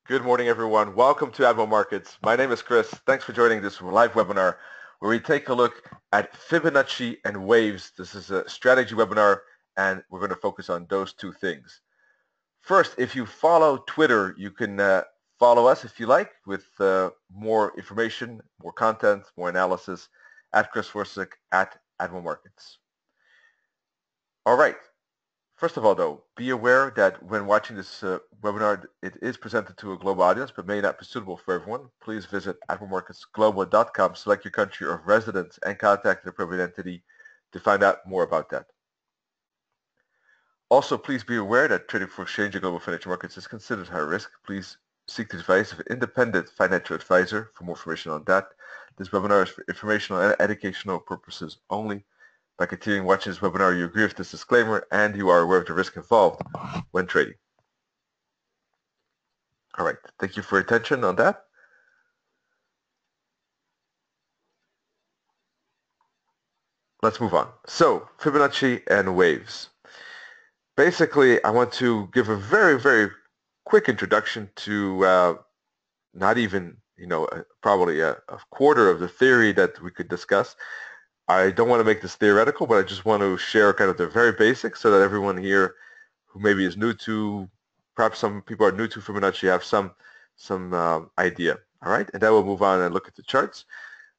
Good morning, everyone. Welcome to Admiral Markets. My name is Chris. Thanks for joining this live webinar where we take a look at Fibonacci and Waves. This is a strategy webinar, and we're going to focus on those two things. First, if you follow Twitter, you can follow us if you like with more information, more content, more analysis at Chris Forsick at Admiral Markets. All right. First of all, though, be aware that when watching this webinar, it is presented to a global audience, but may not be suitable for everyone. Please visit admiralmarketsglobal.com, select your country of residence, and contact the appropriate entity to find out more about that. Also, please be aware that trading for exchange and global financial markets is considered high risk. Please seek the advice of an independent financial advisor for more information on that. This webinar is for informational and educational purposes only. By continuing watching this webinar, you agree with this disclaimer and you are aware of the risk involved when trading. All right, thank you for your attention on that. Let's move on. So, Fibonacci and Waves. Basically, I want to give a very, very quick introduction to not even, probably a quarter of the theory that we could discuss. I don't want to make this theoretical, but I just want to share kind of the very basics so that everyone here who maybe is new to, perhaps some people are new to Fibonacci, have some idea. All right, and then we'll move on and look at the charts.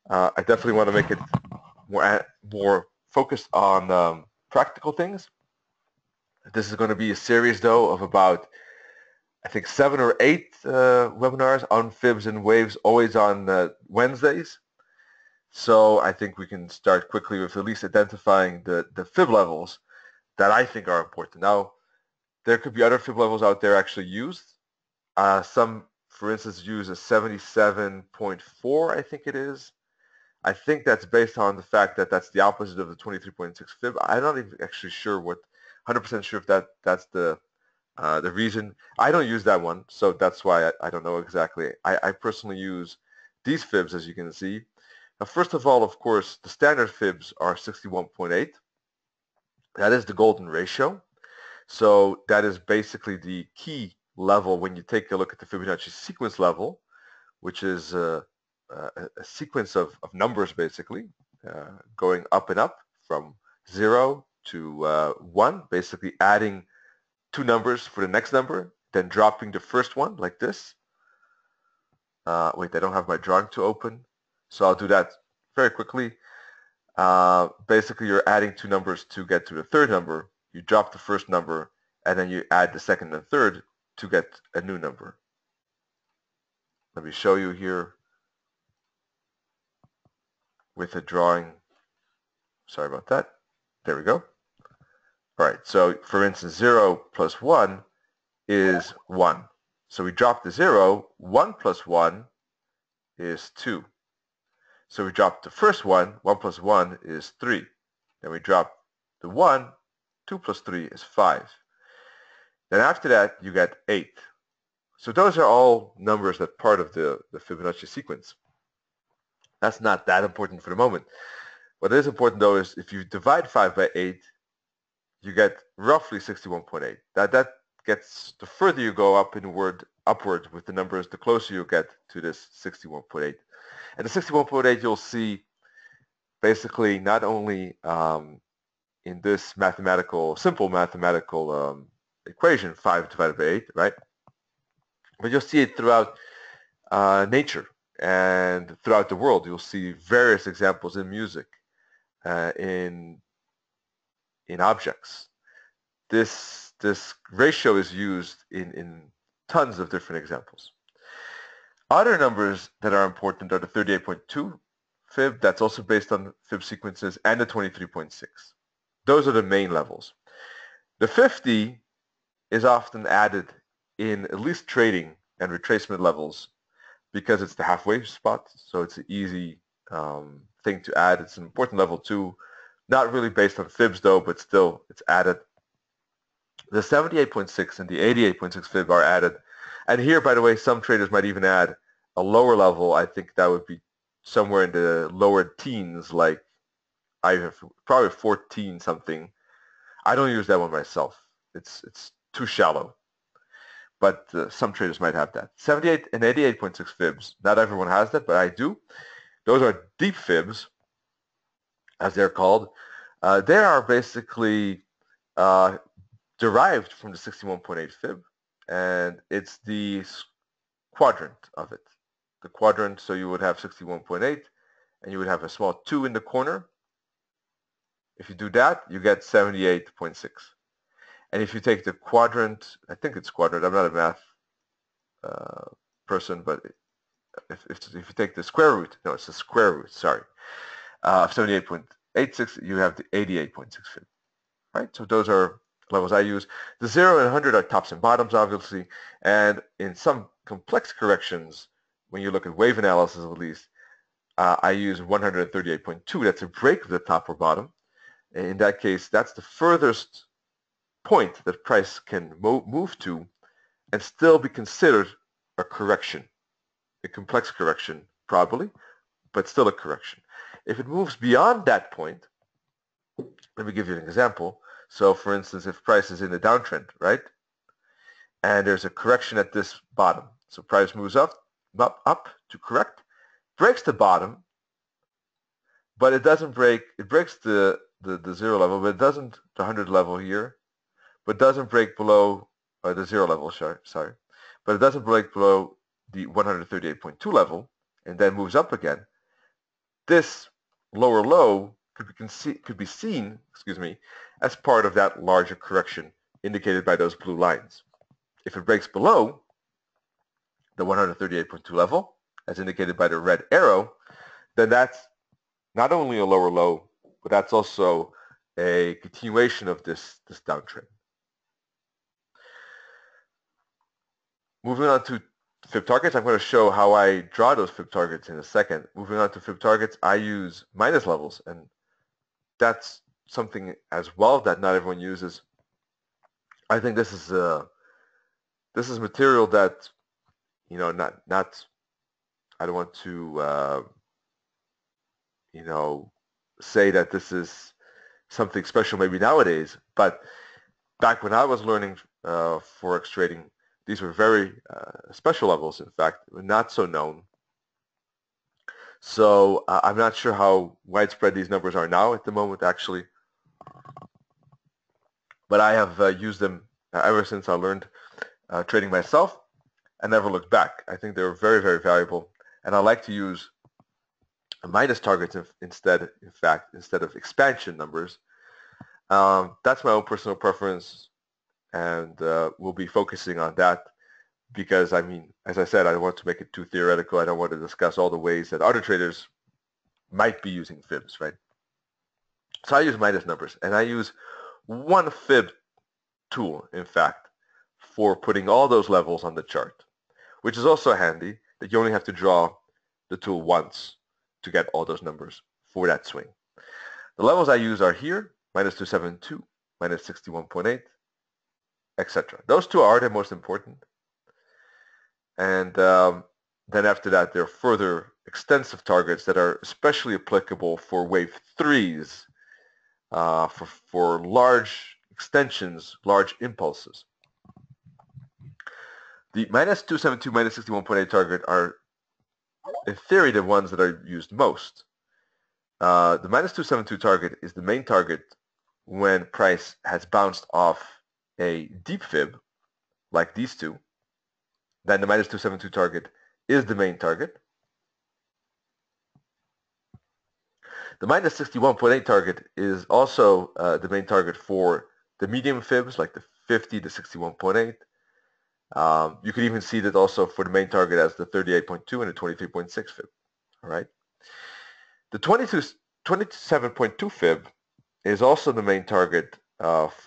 I definitely want to make it more focused on practical things. This is going to be a series, though, of about, I think, 7 or 8 webinars on Fibs and Waves, always on Wednesdays. So I think we can start quickly with at least identifying the Fib levels that I think are important. Now, there could be other Fib levels out there actually used. Some, for instance, use a 77.4, I think it is. I think that's based on the fact that that's the opposite of the 23.6 Fib. I'm not even actually sure 100% sure if that's the reason. I don't use that one, so that's why I don't know exactly. I personally use these Fibs, as you can see. Now, first of all, of course, the standard Fibs are 61.8. That is the golden ratio. So that is basically the key level when you take a look at the Fibonacci sequence level, which is a sequence of numbers, basically, going up and up from 0 to 1, basically adding 2 numbers for the next number, then dropping the first one like this. Wait, I don't have my drawing to open. So I'll do that very quickly. Basically, you're adding 2 numbers to get to the third number. You drop the first number, and then you add the second and third to get a new number. Let me show you here with a drawing. Sorry about that. There we go. All right, so for instance, 0 plus 1 is 1. So we drop the 0. 1 plus 1 is 2. So we drop the first one. 1 plus 1 is 3. Then we drop the 1. 2 plus 3 is 5. Then after that, you get 8. So those are all numbers that part of the Fibonacci sequence. That's not that important for the moment. What is important, though, is if you divide 5 by 8, you get roughly 61.8. That gets, the further you go up upward with the numbers, the closer you get to this 61.8. And the 61.8 you'll see basically not only in this simple mathematical equation, 5 divided by 8, right? But you'll see it throughout nature and throughout the world. You'll see various examples in music, in objects. This ratio is used in tons of different examples. Other numbers that are important are the 38.2 Fib, that's also based on Fib sequences, and the 23.6. Those are the main levels. The 50 is often added in at least trading and retracement levels because it's the halfway spot, so it's an easy thing to add. It's an important level too, not really based on Fibs though, but still it's added. The 78.6 and the 88.6 Fib are added. And here, by the way, some traders might even add a lower level. I think that would be somewhere in the lower teens, like I have probably 14 something. I don't use that one myself. It's too shallow. but some traders might have that. 78 and 88.6 fibs. Not everyone has that, but I do. Those are deep fibs, as they're called. They are basically derived from the 61.8 fib, and it's the quadrant of it. The quadrant, so you would have 61.8, and you would have a small 2 in the corner. If you do that, you get 78.6. And if you take the quadrant, I think it's quadrant, I'm not a math person, but if you take the square root, no, it's the square root, sorry, of 78.86, you have the 88.6 fib, right? So those are levels I use. The 0 and 100 are tops and bottoms, obviously, and in some complex corrections, when you look at wave analysis at least, I use 138.2. That's a break of the top or bottom. In that case, that's the furthest point that price can move to and still be considered a correction, a complex correction probably, but still a correction. If it moves beyond that point, let me give you an example. So for instance, if price is in a downtrend, right, and there's a correction at this bottom, so price moves up to correct, breaks the bottom, but it doesn't break, it breaks the 0 level, but it doesn't, the 100 level here, but doesn't break below the 0 level, sorry, but it doesn't break below the 138.2 level, and then moves up again. This lower low could be seen, as part of that larger correction indicated by those blue lines. If it breaks below the 138.2 level, as indicated by the red arrow, then that's not only a lower low, but that's also a continuation of this downtrend. Moving on to Fib targets, I'm going to show how I draw those Fib targets in a second. Moving on to Fib targets, I use minus levels, and that's something as well that not everyone uses. I think this is material that, you know, not I don't want to you know, say that this is something special maybe nowadays, but back when I was learning Forex trading, these were very special levels, in fact, not so known. So I'm not sure how widespread these numbers are now at the moment, actually. But I have used them ever since I learned trading myself and never looked back. I think they're very, very valuable. And I like to use minus targets instead of expansion numbers. That's my own personal preference, and we'll be focusing on that because, I mean, as I said, I don't want to make it too theoretical. I don't want to discuss all the ways that other traders might be using fibs, right? So I use minus numbers, and I use one fib tool, in fact, for putting all those levels on the chart, which is also handy that you only have to draw the tool once to get all those numbers for that swing. The levels I use are here, minus 272, minus 61.8, etc. Those two are the most important. And then after that, there are further extensive targets that are especially applicable for wave 3s, for large extensions, large impulses. The minus 272, minus 61.8 target are, in theory, the ones that are used most. The minus 272 target is the main target when price has bounced off a deep fib, like these two. Then the minus 272 target is the main target. The minus 61.8 target is also the main target for the medium fibs, like the 50 to 61.8. You could even see that also for the main target as the 38.2 and the 23.6 fib. All right. The 27.2 fib is also the main target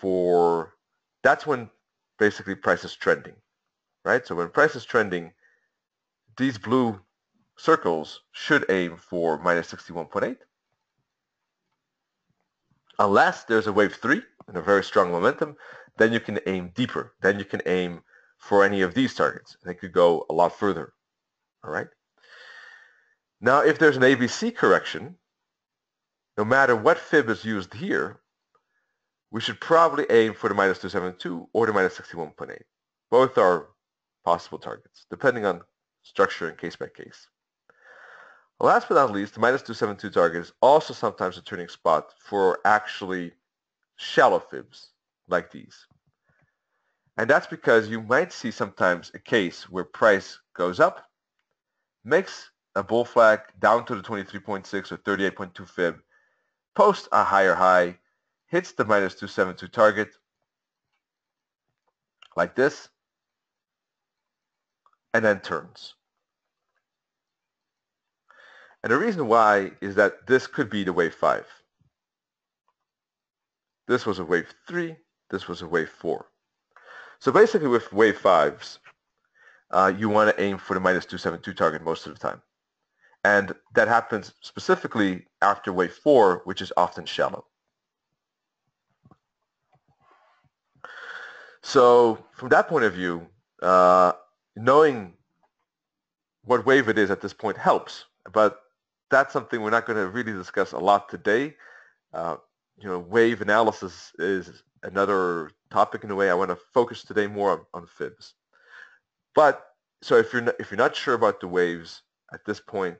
for, that's when basically price is trending, right? So when price is trending, these blue circles should aim for minus 61.8. Unless there's a wave 3 and a very strong momentum, then you can aim deeper. Then you can aim for any of these targets, and it could go a lot further. All right. Now, if there's an ABC correction, no matter what fib is used here, we should probably aim for the minus 272 or the minus 61.8. Both are possible targets, depending on structure and case by case. Last but not least, the minus 272 target is also sometimes a turning spot for actually shallow fibs like these. And that's because you might see sometimes a case where price goes up, makes a bull flag down to the 23.6 or 38.2 fib, posts a higher high, hits the minus 272 target like this, and then turns. And the reason why is that this could be the wave 5. This was a wave 3. This was a wave 4. So basically with wave 5s, you want to aim for the minus 272 target most of the time. And that happens specifically after wave 4, which is often shallow. So from that point of view, knowing what wave it is at this point helps. But that's something we're not going to really discuss a lot today. Wave analysis is another topic in a way. I want to focus today more on fibs. But so if you're not sure about the waves at this point,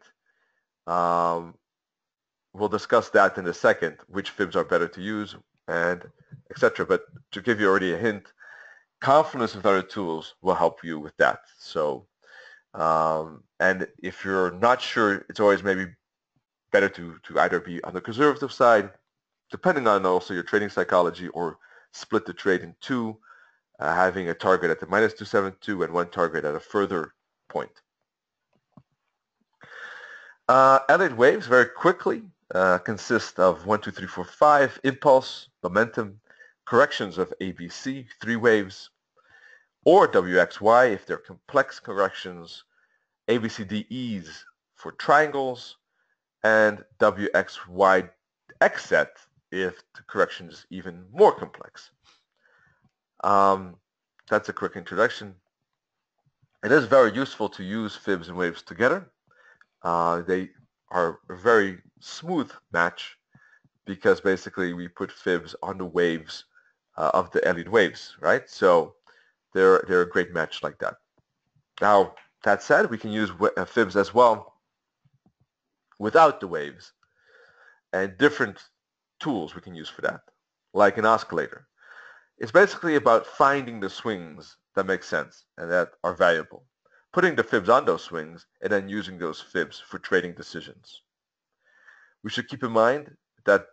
we'll discuss that in a second, which fibs are better to use and etc. But to give you already a hint, confidence with other tools will help you with that. So, and if you're not sure, it's always maybe better to either be on the conservative side, depending on also your trading psychology, or split the trade in two, having a target at the minus 272 and one target at a further point. Elliott waves very quickly consist of 1, 2, 3, 4, 5 impulse, momentum, corrections of ABC, 3 waves, or WXY if they're complex corrections, ABCDEs for triangles, and WXY X set if the correction is even more complex. That's a quick introduction. It is very useful to use fibs and waves together. They are a very smooth match because basically we put fibs on the waves of the Elliott waves, right? So they're a great match like that. Now, that said, we can use fibs as well without the waves, and different tools we can use for that, like an oscillator. It's basically about finding the swings that make sense and that are valuable, putting the fibs on those swings, and then using those fibs for trading decisions. We should keep in mind that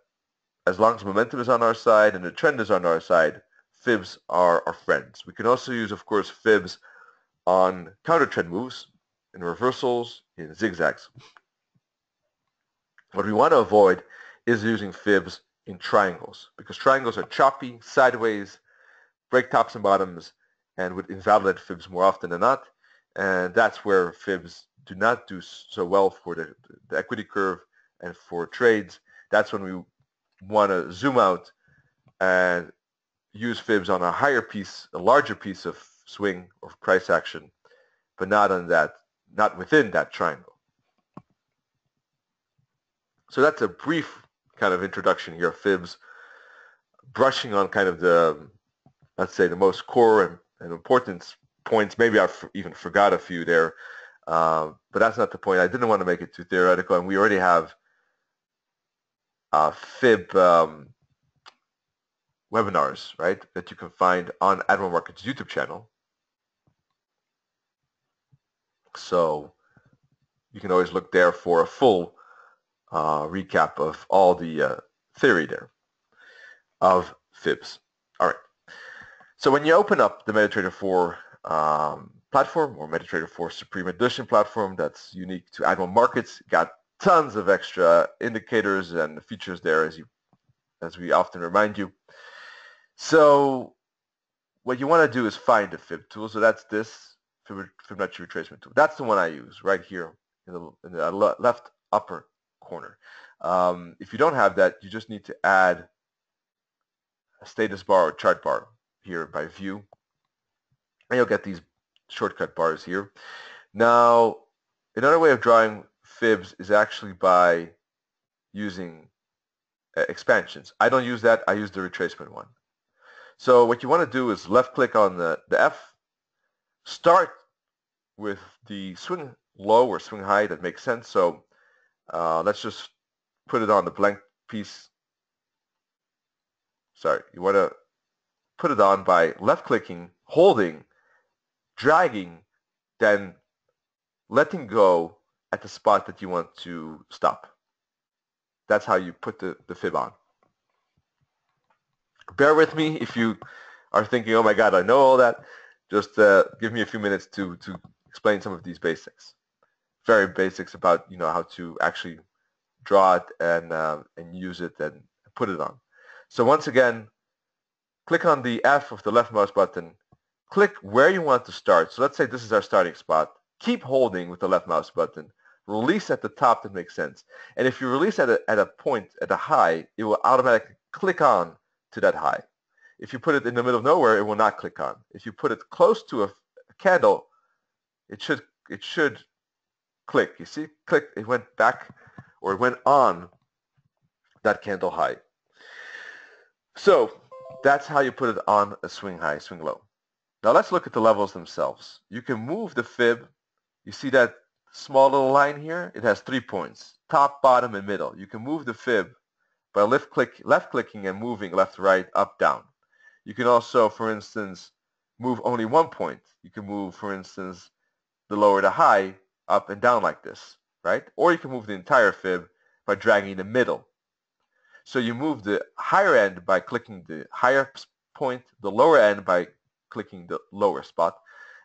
as long as momentum is on our side and the trend is on our side, fibs are our friends. We can also use, of course, fibs on counter trend moves, in reversals, in zigzags. What we want to avoid is using fibs in triangles, because triangles are choppy, sideways, break tops and bottoms, and would invalidate fibs more often than not. And that's where fibs do not do so well for the equity curve and for trades. That's when we want to zoom out and use fibs on a higher piece, a larger piece of swing or price action, but not within that triangle. So that's a brief kind of introduction here of fibs, brushing on kind of the, let's say, the most core and important points. Maybe I've even forgot a few there, but that's not the point. I didn't want to make it too theoretical, and we already have Fib webinars, right, that you can find on Admiral Markets YouTube channel. So you can always look there for a full recap of all the theory there of fibs. All right. So when you open up the MetaTrader 4 platform, or MetaTrader 4 Supreme Edition platform that's unique to Admiral Markets, got tons of extra indicators and features there, as we often remind you. So what you want to do is find a fib tool. So that's this Fibonacci retracement tool. That's the one I use right here in the left upper corner. If you don't have that, you just need to add a status bar or chart bar here by view, and you'll get these shortcut bars here. Now, another way of drawing fibs is actually by using expansions. I don't use that. I use the retracement one. So what you want to do is left click on the F, start with the swing low or swing high. That makes sense. So let's just put it on the blank piece. Sorry, you want to put it on by left-clicking, holding, dragging, then letting go at the spot that you want to stop. That's how you put the fib on. Bear with me if you are thinking, oh my God, I know all that. Just give me a few minutes to explain some of these basics. Very basics about how to actually draw it and use it and put it on. So once again, click on the F of the left mouse button. Click where you want to start. So let's say this is our starting spot. Keep holding with the left mouse button. Release at the top that makes sense. And if you release at a point, at a high, it will automatically click on to that high. If you put it in the middle of nowhere, it will not click on. If you put it close to a candle, it should click. You see, click, it went back or it went on that candle high. So that's how you put it on a swing high, swing low. Now let's look at the levels themselves. You can move the fib. You see that small little line here? It has 3 points, top, bottom, and middle. You can move the fib by left-clicking and moving left, right, up, down. You can also, for instance, move only 1 point. You can move, for instance, the lower to high, up and down like this, right? Or you can move the entire fib by dragging the middle. So you move the higher end by clicking the higher point, the lower end by clicking the lower spot,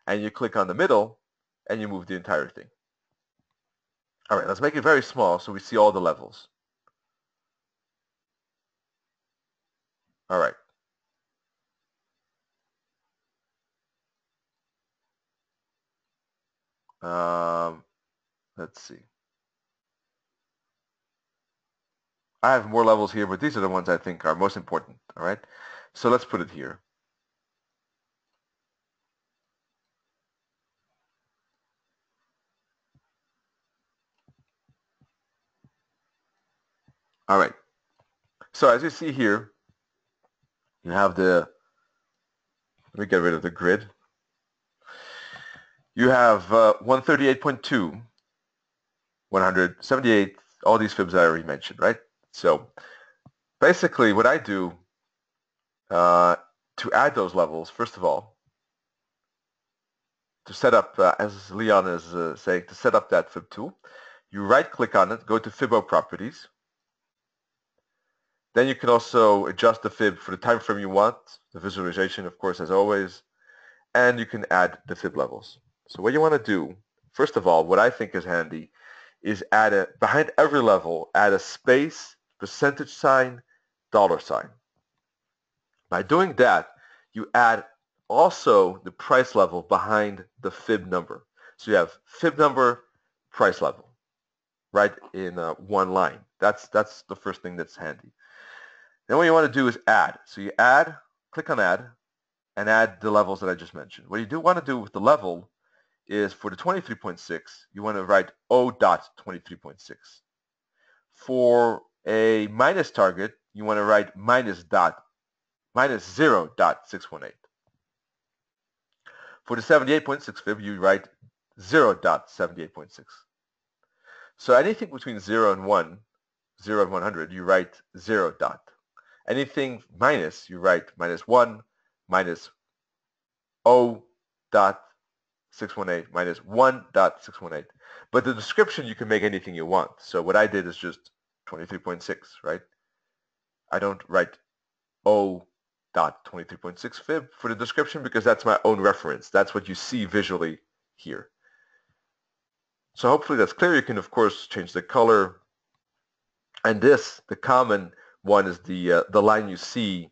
and you click on the middle and you move the entire thing. All right, let's make it very small so we see all the levels. All right. Let's see. I have more levels here, but these are the ones I think are most important. All right. So let's put it here. All right. So as you see here, you have the, let me get rid of the grid. You have 138.2, 178, all these fibs I already mentioned, right? So basically what I do to add those levels, first of all, to set up, as Leon is saying, to set up that fib tool, you right-click on it, go to Fibo properties. Then you can also adjust the fib for the time frame you want, the visualization, of course, as always, and you can add the fib levels. So what you want to do, first of all, what I think is handy, is behind every level, add a space, percentage sign, dollar sign. By doing that, you add also the price level behind the fib number. So you have fib number, price level, right in one line. That's the first thing that's handy. Then what you want to do is add. So you add, click on add, and add the levels that I just mentioned. What you do want to do with the level is for the 23.6, you want to write O.23.6. For a minus target, you want to write minus 0.618. For the 78.6 fib, you write 0.78.6. So anything between 0 and 1, 0 and 100, you write 0 dot. Anything minus, you write minus 1, minus 0.618, minus 1.618. But the description, you can make anything you want. So what I did is just 23.6, right? I don't write 0.23.6 fib for the description because that's my own reference. That's what you see visually here. So hopefully that's clear. You can, of course, change the color. And this, the common one, is the line you see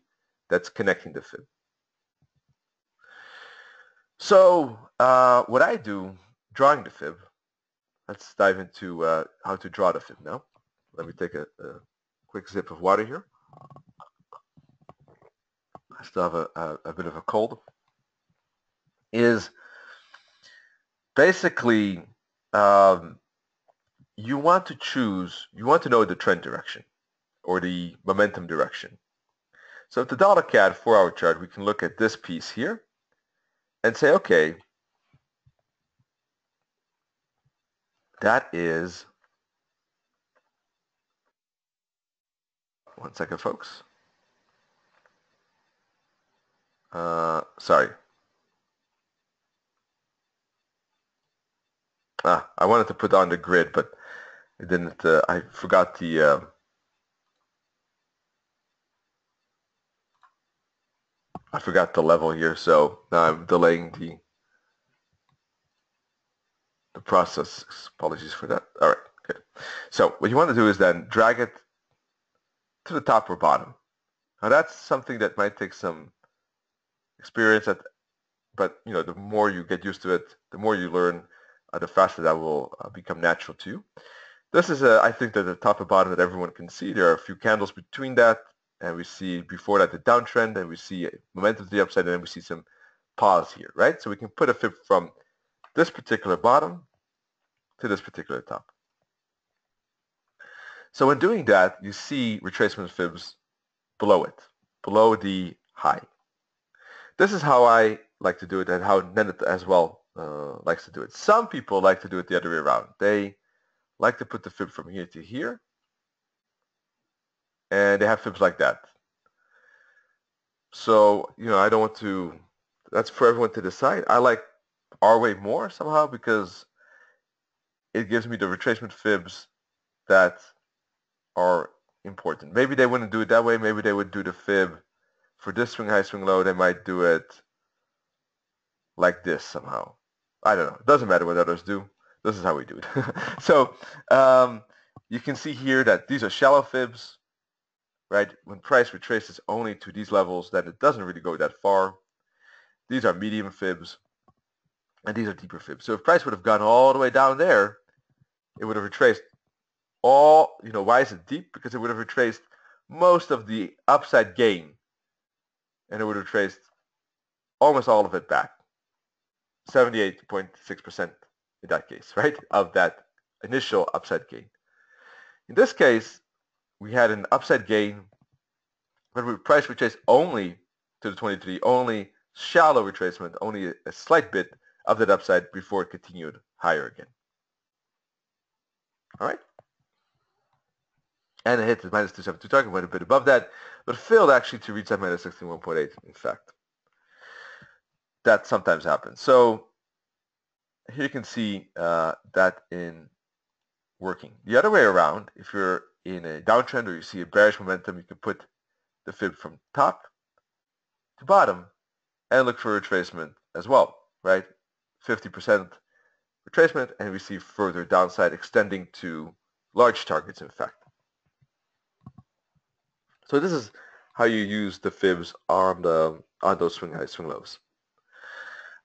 that's connecting the fib. So what I do, drawing the fib, let's dive into how to draw the fib now. Let me take a quick sip of water here. I still have a bit of a cold. Is basically you want to know the trend direction or the momentum direction. So with the dollar CAD 4-hour chart, we can look at this piece here and say, okay, That is, one second, folks. Sorry. I wanted to put on the grid, but it didn't. I forgot the. I forgot the level here, so now I'm delaying the process. Apologies for that. All right, good. So what you want to do is then drag it to the top or bottom. Now that's something that might take some experience at, but you know, the more you get used to it, the more you learn, the faster that will become natural to you. This is, I think, that the top and bottom that everyone can see. There are a few candles between that, and we see before that the downtrend, and we see momentum to the upside, and then we see some pause here, right? So we can put a fib from this particular bottom to this particular top. So in doing that, you see retracement fibs below it, below the high. This is how I like to do it, and how Nennet as well likes to do it. Some people like to do it the other way around. They like to put the fib from here to here, and they have fibs like that. So, you know, I don't want to, that's for everyone to decide. I like our way more somehow because it gives me the retracement fibs that are important. Maybe they wouldn't do it that way. Maybe they would do the fib for this swing high, swing low. They might do it like this somehow. I don't know. It doesn't matter what others do. This is how we do it. So you can see here that these are shallow fibs, right? When price retraces only to these levels, then it doesn't really go that far. These are medium fibs, and these are deeper fibs. So if price would have gone all the way down there, it would have retraced all, you know, why is it deep? Because it would have retraced most of the upside gain, and it would have traced almost all of it back, 78.6% in that case, right, of that initial upside gain. In this case, we had an upside gain, but price retraced only to the 23, only shallow retracement, only a slight bit of that upside before it continued higher again. All right? And it hit the minus 272 target, went a bit above that, but failed actually to reach that minus 61.8, in fact. That sometimes happens. So here you can see that in working. The other way around, if you're in a downtrend or you see a bearish momentum, you can put the fib from top to bottom and look for retracement as well, right? 50% retracement, and we see further downside extending to large targets, in fact. So this is how you use the fibs on those swing highs, swing lows.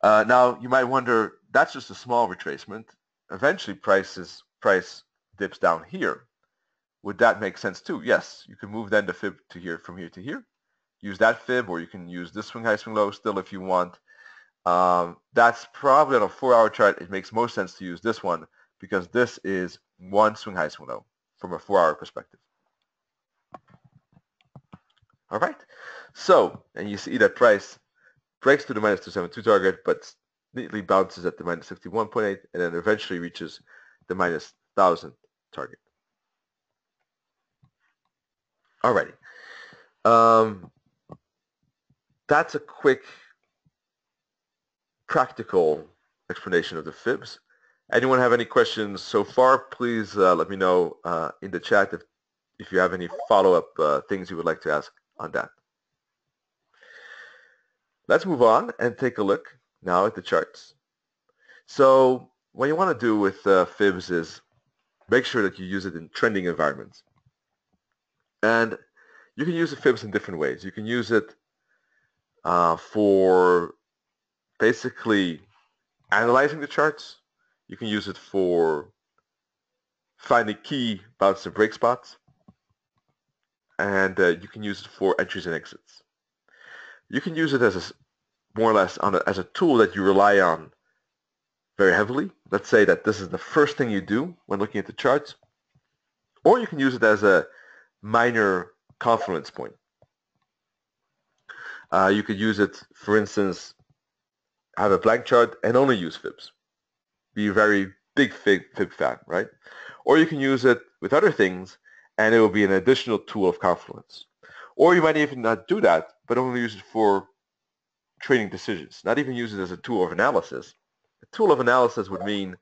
Now you might wonder, that's just a small retracement. Eventually price dips down here. Would that make sense too? Yes, you can move then the fib to here, from here to here. Use that fib, or you can use this swing high, swing low still if you want. That's probably on a 4-hour chart. It makes most sense to use this one because this is one swing high, swing low from a 4-hour perspective. All right. So, and you see that price breaks to the minus 272 target, but neatly bounces at the minus 61.8 and then eventually reaches the minus 1,000 target. Alrighty. That's a quick practical explanation of the fibs. Anyone have any questions so far? Please let me know in the chat if you have any follow-up things you would like to ask on that. Let's move on and take a look now at the charts. So what you want to do with fibs is make sure that you use it in trending environments. And you can use the fibs in different ways. You can use it for basically analyzing the charts. You can use it for finding key bounce and break spots. And you can use it for entries and exits. You can use it as more or less as a tool that you rely on very heavily. Let's say that this is the first thing you do when looking at the charts. Or you can use it as a minor confluence point. You could use it, for instance, have a blank chart and only use fibs. Be very big fib fan, right? Or you can use it with other things, and it will be an additional tool of confluence. Or you might even not do that, but only use it for trading decisions, not even use it as a tool of analysis. A tool of analysis would mean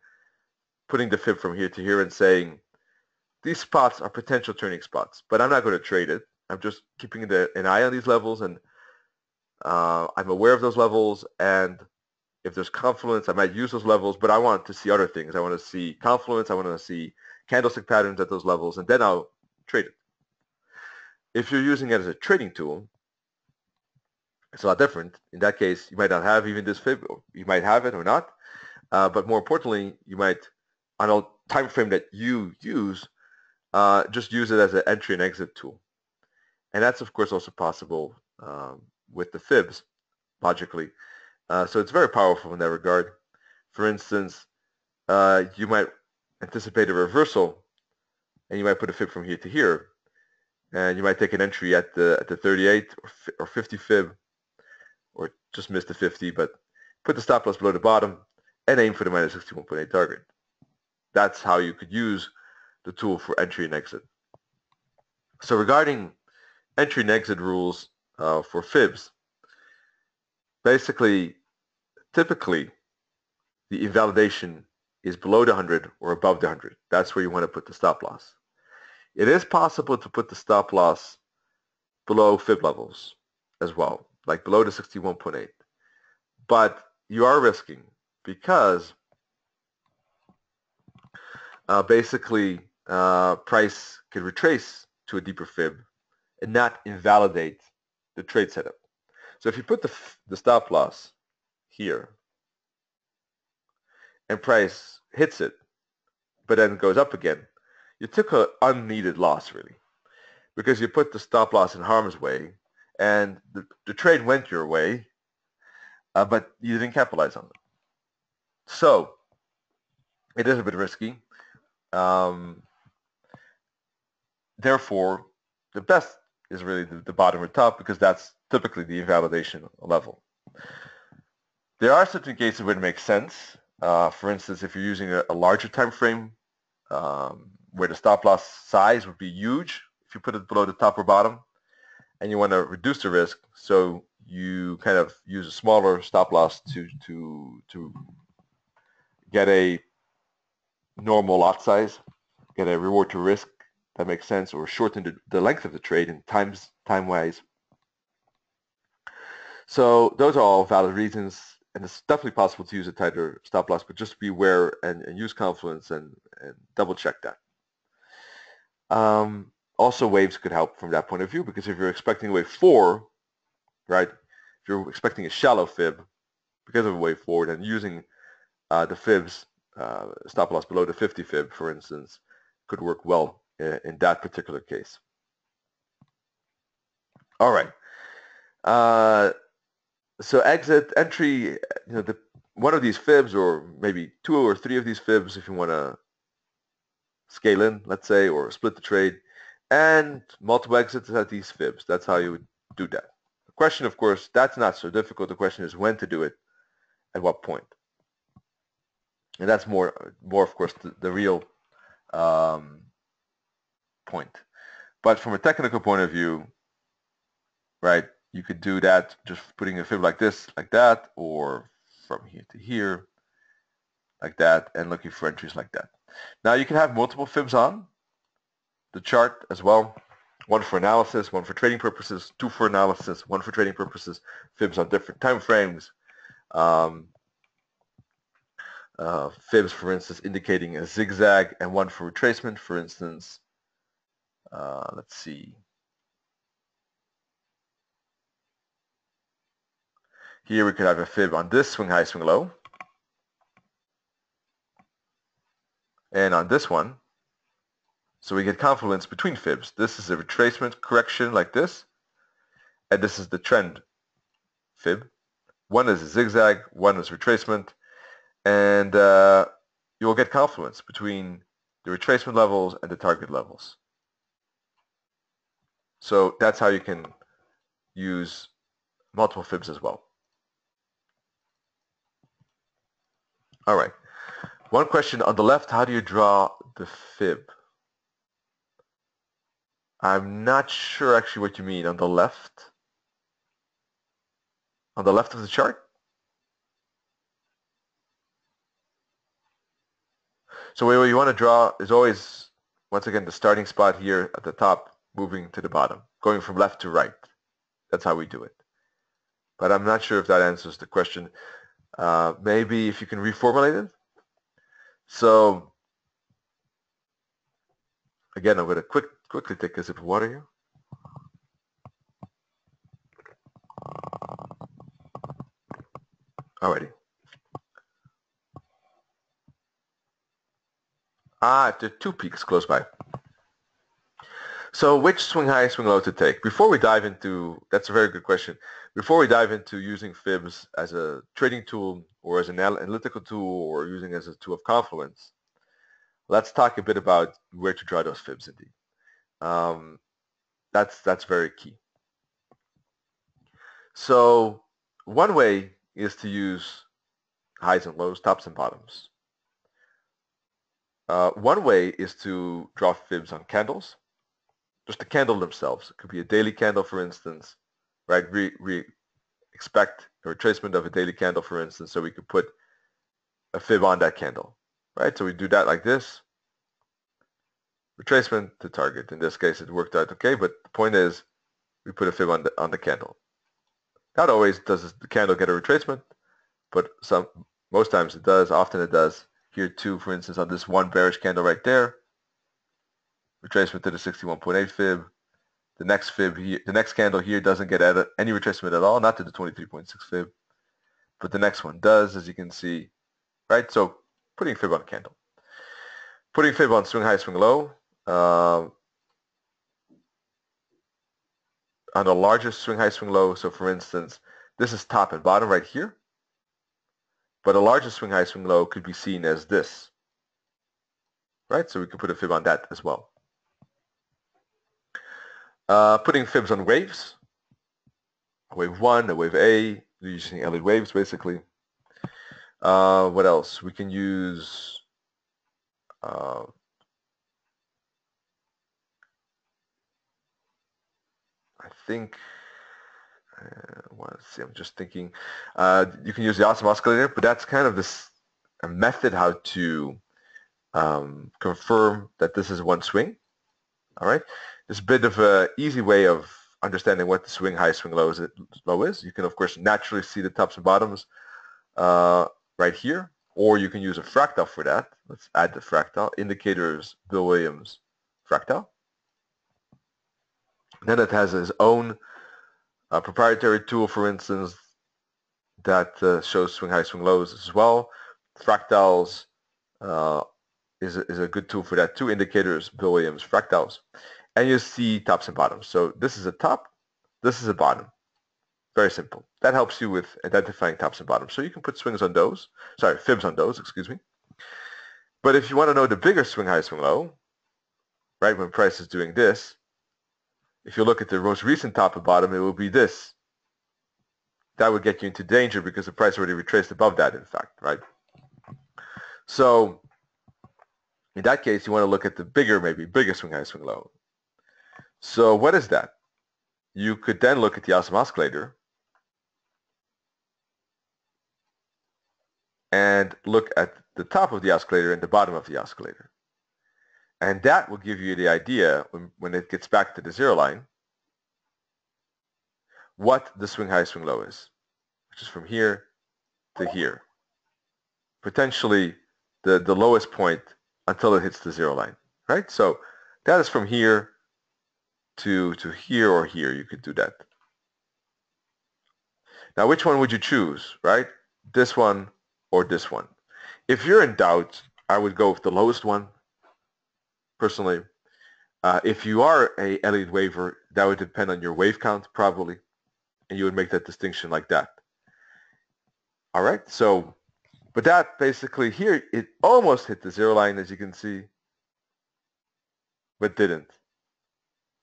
putting the fib from here to here and saying, these spots are potential turning spots, but I'm not going to trade it. I'm just keeping an eye on these levels, and I'm aware of those levels, and if there's confluence, I might use those levels, but I want to see other things. I want to see confluence. I want to see candlestick patterns at those levels, and then I'll trade it. If you're using it as a trading tool, it's a lot different. In that case, you might not have even this fib. You might have it or not. But more importantly, you might, on a time frame that you use, just use it as an entry and exit tool. And that's, of course, also possible with the fibs, logically. So it's very powerful in that regard. For instance, you might anticipate a reversal, and you might put a fib from here to here, and you might take an entry at the 38 or 50 fib, or just miss the 50, but put the stop loss below the bottom and aim for the minus 61.8 target. That's how you could use the tool for entry and exit. So regarding entry and exit rules for fibs, basically, typically, the invalidation is below the 100 or above the 100. That's where you want to put the stop loss. It is possible to put the stop loss below fib levels as well, like below the 61.8. But you are risking, because basically price can retrace to a deeper fib and not invalidate the trade setup. So if you put the stop loss here and price hits it, but then goes up again, you took an unneeded loss, really, because you put the stop loss in harm's way, and the trade went your way, but you didn't capitalize on it. So it is a bit risky. Therefore, the best is really the bottom or top, because that's typically the invalidation level. There are certain cases where it makes sense. For instance, if you're using a larger time frame, where the stop loss size would be huge if you put it below the top or bottom, and you want to reduce the risk, so you kind of use a smaller stop loss to get a normal lot size, get a reward to risk that makes sense, or shorten the length of the trade in time-wise. So those are all valid reasons, and it's definitely possible to use a tighter stop loss, but just be aware and use confluence and double check that. Also, waves could help from that point of view, because if you're expecting a wave 4, right, if you're expecting a shallow fib because of a wave forward, and using the fibs, stop loss below the 50 fib, for instance, could work well in that particular case. All right. So exit, entry, one of these fibs, or maybe 2 or 3 of these fibs if you want to scale in, let's say, or split the trade, and multiple exits at these fibs. That's how you would do that. The question, of course, that's not so difficult. The question is when to do it, at what point. And that's more of course, the real point. But from a technical point of view, right, you could do that just putting a fib like this, like that, or from here to here, like that, and looking for entries like that. Now you can have multiple fibs on the chart as well. One for analysis, one for trading purposes, 2 for analysis, 1 for trading purposes, fibs on different time frames. Fibs, for instance, indicating a zigzag, and 1 for retracement, for instance. Let's see. Here we could have a fib on this swing high, swing low. And on this one, so we get confluence between fibs. This is a retracement correction like this, and this is the trend fib. One is a zigzag, one is retracement, and you will get confluence between the retracement levels and the target levels. So that's how you can use multiple fibs as well. All right. One question on the left, how do you draw the fib? I'm not sure actually what you mean on the left. On the left of the chart? So what you want to draw is always, once again, the starting spot here at the top, moving to the bottom, going from left to right. That's how we do it. But I'm not sure if that answers the question. Maybe if you can reformulate it. So again, I'm going to quickly take a sip of water here. Alrighty. There are two peaks close by. So which swing high, swing low to take? Before we dive into, that's a very good question. Before we dive into using fibs as a trading tool or as an analytical tool or using as a tool of confluence, let's talk a bit about where to draw those fibs indeed. That's very key. So one way is to use highs and lows, tops and bottoms. One way is to draw fibs on candles, just the candle themselves. It could be a daily candle, for instance, right? We expect a retracement of a daily candle, for instance, so we could put a fib on that candle, right? So we do that like this. Retracement to target. In this case, it worked out okay, but the point is we put a fib on the candle. Not always does the candle get a retracement, but most times it does. Often it does. Here too, for instance, on this one bearish candle right there, retracement to the 61.8 fib. The next fib here, the next candle here doesn't get any retracement at all, not to the 23.6 fib, but the next one does, as you can see, right? So putting fib on a candle. Putting fib on swing high, swing low. On the largest swing high, swing low, so for instance, this is top and bottom right here, but the largest swing high, swing low could be seen as this, right? So we can put a fib on that as well. Putting fibs on waves, a wave 1, a wave A, using Elliott waves basically. What else? We can use I think, let's see, I'm just thinking, you can use the awesome oscillator, but that's kind of a method how to confirm that this is one swing. All right, it's a bit of an easy way of understanding what the swing high, swing low is. You can of course naturally see the tops and bottoms right here, or you can use a fractal for that. Let's add the fractal indicators, Bill Williams fractal. Then it has its own proprietary tool, for instance, that shows swing high, swing lows as well. Fractals is a good tool for that too. Indicators, Bill Williams fractals. And you see tops and bottoms. So this is a top, this is a bottom. Very simple. That helps you with identifying tops and bottoms. So you can put swings on those, fibs on those, excuse me. But if you want to know the bigger swing high, swing low, right, when price is doing this, if you look at the most recent top and bottom, it will be this. That would get you into danger because the price already retraced above that, in fact, right? So in that case, you want to look at the bigger swing high, swing low. So what is that? You could then look at the awesome oscillator and look at the top of the oscillator and the bottom of the oscillator. And that will give you the idea when it gets back to the zero line what the swing high, swing low is, which is from here to here. Potentially the lowest point until it hits the zero line, right? So that is from here to here or here. You could do that. Now, which one would you choose, right? This one or this one? If you're in doubt, I would go with the lowest one, personally. If you are a Elliott waver, that would depend on your wave count, probably, and you would make that distinction like that. All right, so, but that basically here, it almost hit the zero line, as you can see, but didn't.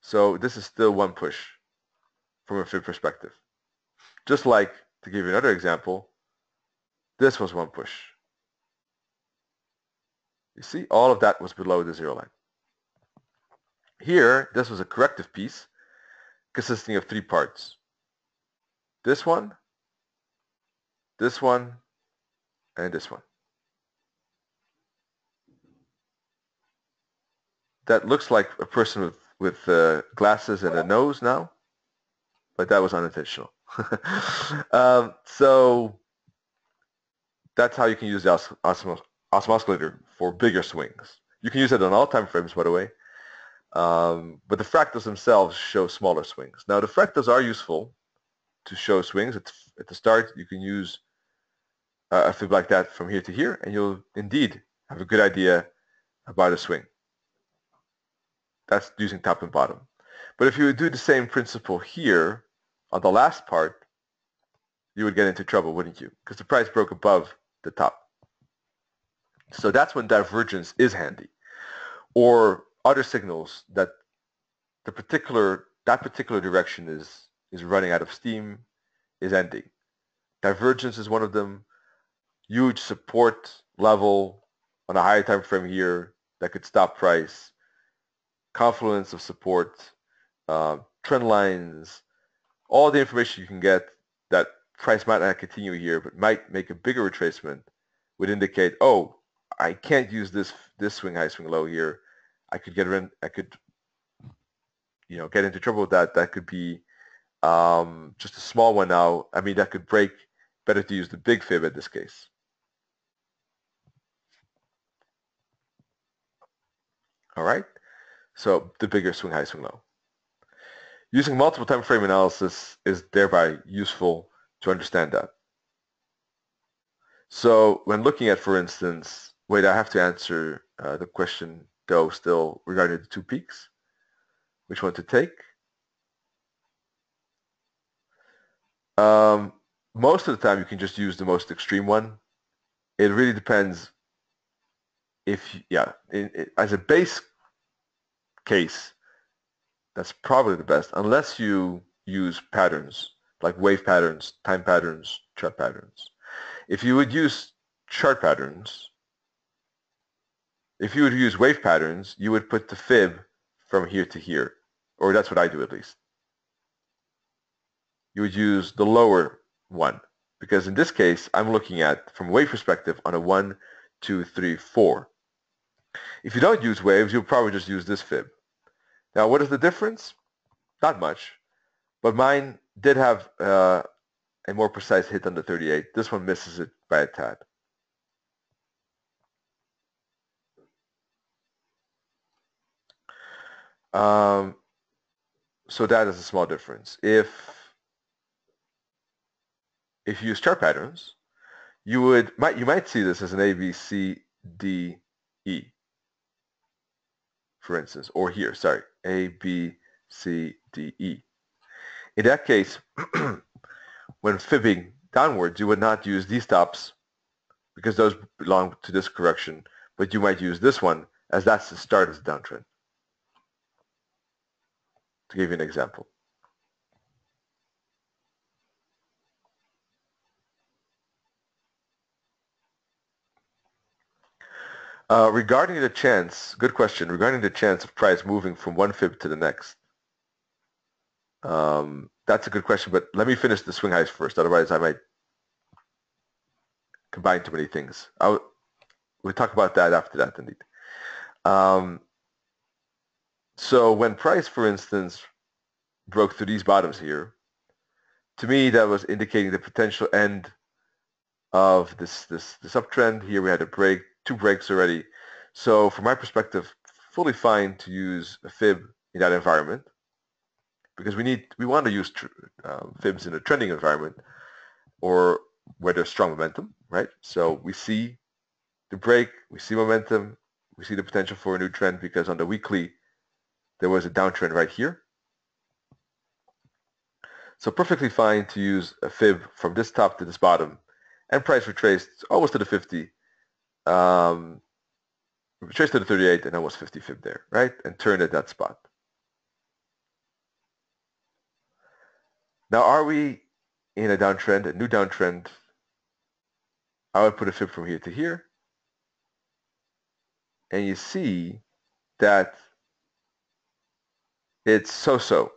So this is still one push from a Fib perspective. Just like, to give you another example, this was one push. You see, all of that was below the zero line. Here, this was a corrective piece consisting of three parts. This one, and this one. That looks like a person with glasses and a nose now, but that was unintentional. So that's how you can use the oscillator for bigger swings. You can use it on all time frames, by the way, but the fractals themselves show smaller swings. Now, the fractals are useful to show swings. At the start, you can use a fib like that from here to here, and you'll indeed have a good idea about a swing. That's using top and bottom. But if you would do the same principle here on the last part, you would get into trouble, wouldn't you? Because the price broke above the top. So that's when divergence is handy. Or other signals that that particular direction is running out of steam, is ending. Divergence is one of them. Huge support level on a higher time frame here that could stop price. Confluence of support, trend lines, all the information you can get that price might not continue here but might make a bigger retracement would indicate, oh, I can't use this swing high, swing low here. I could get into trouble with that. That could be just a small one now. I mean, that could break. Better to use the big fib in this case. All right. So the bigger swing high, swing low. Using multiple time frame analysis is thereby useful to understand that. So when looking at, for instance, wait, I have to answer the question though still regarding the two peaks. Which one to take? Most of the time you can just use the most extreme one. It really depends if, as a base case, that's probably the best, unless you use patterns, like wave patterns, time patterns, chart patterns. If you would use chart patterns, if you would use wave patterns, you would put the fib from here to here, or that's what I do at least. You would use the lower one, because in this case, I'm looking at, from a wave perspective, on a 1, 2, 3, 4. If you don't use waves, you'll probably just use this fib. Now, what is the difference? Not much, but mine did have a more precise hit on the 38. This one misses it by a tad. So that is a small difference. If you use chart patterns, you might see this as an A, B, C, D, E, for instance, or here, sorry, A, B, C, D, E. In that case, when fibbing downwards, you would not use these stops because those belong to this correction, but you might use this one as that's the start of the downtrend. To give you an example. Regarding the chance, good question, regarding the chance of price moving from one fib to the next. That's a good question, but let me finish the swing highs first, otherwise I might combine too many things. We'll talk about that after that, indeed. So when price, for instance, broke through these bottoms here, to me that was indicating the potential end of this uptrend. Here we had a break, 2 breaks already. So from my perspective, fully fine to use a fib in that environment, because we want to use fibs in a trending environment or where there's strong momentum, right? So we see the break, we see momentum, we see the potential for a new trend, because on the weekly there was a downtrend right here. So perfectly fine to use a fib from this top to this bottom, and price retraced almost to the 50, retraced to the 38 and almost 50 fib there, right? And turned at that spot. Now, are we in a downtrend, a new downtrend? I would put a fib from here to here. and you see that it's so-so.